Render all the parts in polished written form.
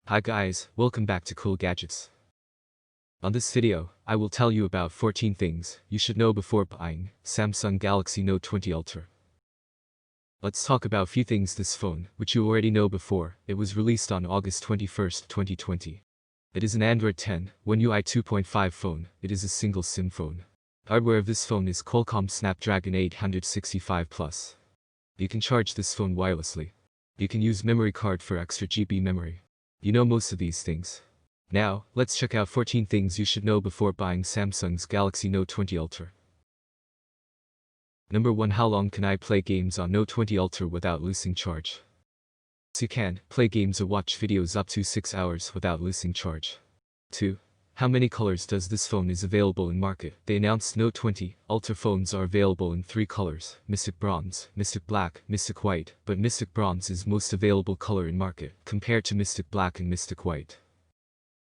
Hi guys, welcome back to Cool Gadgets. On this video, I will tell you about 14 things you should know before buying Samsung Galaxy Note 20 Ultra. Let's talk about a few things this phone, which you already know before. It was released on August 21st, 2020. It is an Android 10, One UI 2.5 phone. It is a single SIM phone. Hardware of this phone is Qualcomm Snapdragon 865 Plus. You can charge this phone wirelessly. You can use memory card for extra GB memory. You know most of these things. Now, let's check out 14 things you should know before buying Samsung's Galaxy Note 20 Ultra. Number 1. How long can I play games on Note 20 Ultra without losing charge? So you can play games or watch videos up to 6 hours without losing charge. 2. How many colors does this phone is available in market? They announced Note 20 Ultra phones are available in 3 colors, Mystic Bronze, Mystic Black, Mystic White, but Mystic Bronze is most available color in market, compared to Mystic Black and Mystic White.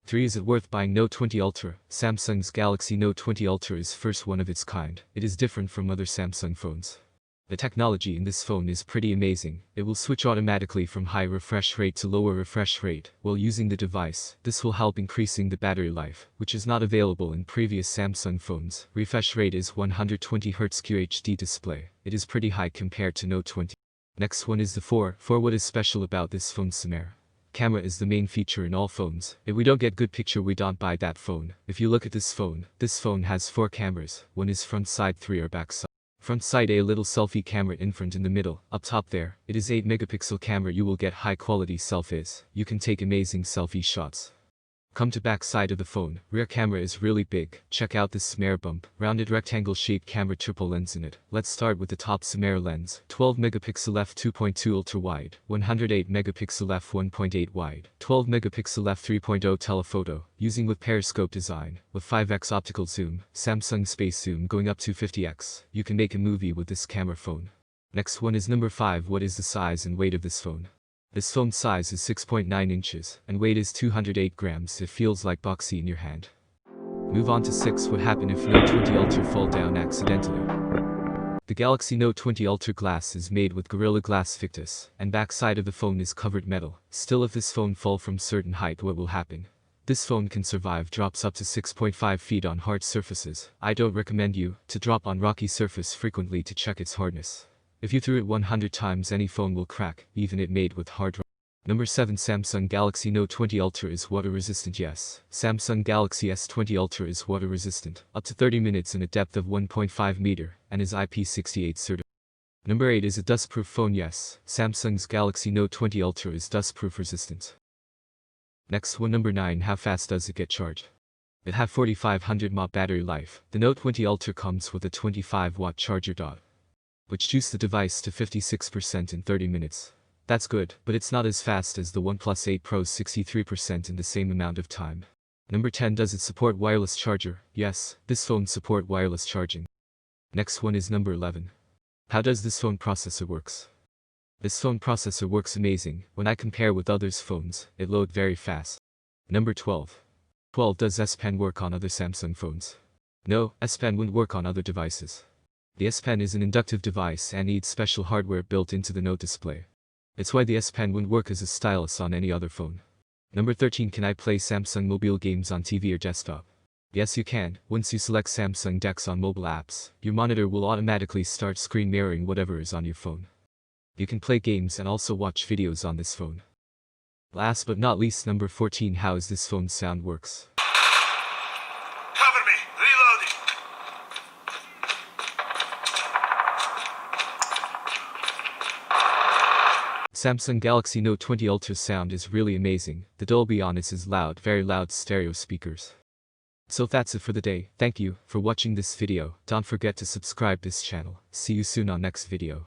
3. Is it worth buying Note 20 Ultra? Samsung's Galaxy Note 20 Ultra is first one of its kind. It is different from other Samsung phones. The technology in this phone is pretty amazing. It will switch automatically from high refresh rate to lower refresh rate while using the device. This will help increasing the battery life, which is not available in previous Samsung phones. Refresh rate is 120 Hz QHD display. It is pretty high compared to Note 20. Next one is the 4. What is special about this phone's camera is the main feature in all phones. If we don't get good picture, we don't buy that phone. If you look at this phone has 4 cameras. One is front side, 3 are back side. Front side a little selfie camera in front in the middle. Up top there, it is 8 megapixel camera. You will get high quality selfies. You can take amazing selfie shots. Come to back side of the phone. Rear camera is really big. Check out this smear bump. Rounded rectangle shaped camera, triple lens in it. Let's start with the top smear lens. 12 megapixel f2.2 ultra wide. 108 megapixel f1.8 wide. 12 megapixel f3.0 telephoto. Using with periscope design. With 5x optical zoom. Samsung space zoom going up to 50x. You can make a movie with this camera phone. Next one is number 5. What is the size and weight of this phone? This phone's size is 6.9 inches, and weight is 208 grams. It feels like boxy in your hand. Move on to 6. What happened if Note 20 Ultra fall down accidentally? The Galaxy Note 20 Ultra glass is made with Gorilla Glass Victus, and back side of the phone is covered metal. Still, if this phone fall from certain height, what will happen? This phone can survive drops up to 6.5 feet on hard surfaces. I don't recommend you to drop on rocky surface frequently to check its hardness. If you threw it 100 times, any phone will crack, even it made with hard rock. Number 7. Samsung Galaxy Note 20 Ultra is water resistant. Yes, Samsung Galaxy S20 Ultra is water resistant, up to 30 minutes in a depth of 1.5 meter, and is IP68 certified. Number 8. Is a dustproof phone? Yes, Samsung's Galaxy Note 20 Ultra is dustproof resistant. Next one, number 9. How fast does it get charged? It have 4500 mAh battery life. The Note 20 Ultra comes with a 25-watt charger which juiced the device to 56% in 30 minutes. That's good, but it's not as fast as the OnePlus 8 Pro's 63% in the same amount of time. Number 10. Does it support wireless charger? Yes, this phone support wireless charging. Next one is number 11. How does this phone processor works? This phone processor works amazing. When I compare with others phones, it load very fast. Number 12. Does S Pen work on other Samsung phones? No, S Pen wouldn't work on other devices. The S Pen is an inductive device and needs special hardware built into the Note display. It's why the S Pen wouldn't work as a stylus on any other phone. Number 13. Can I play Samsung mobile games on TV or desktop? Yes, you can. Once you select Samsung DeX on mobile apps, your monitor will automatically start screen mirroring whatever is on your phone. You can play games and also watch videos on this phone. Last but not least, number 14. How is this phone's sound works? Cover me! Reloading! Samsung Galaxy Note 20 Ultra's sound is really amazing. The Dolby Atmos is loud, very loud stereo speakers. So that's it for the day. Thank you for watching this video. Don't forget to subscribe this channel. See you soon on next video.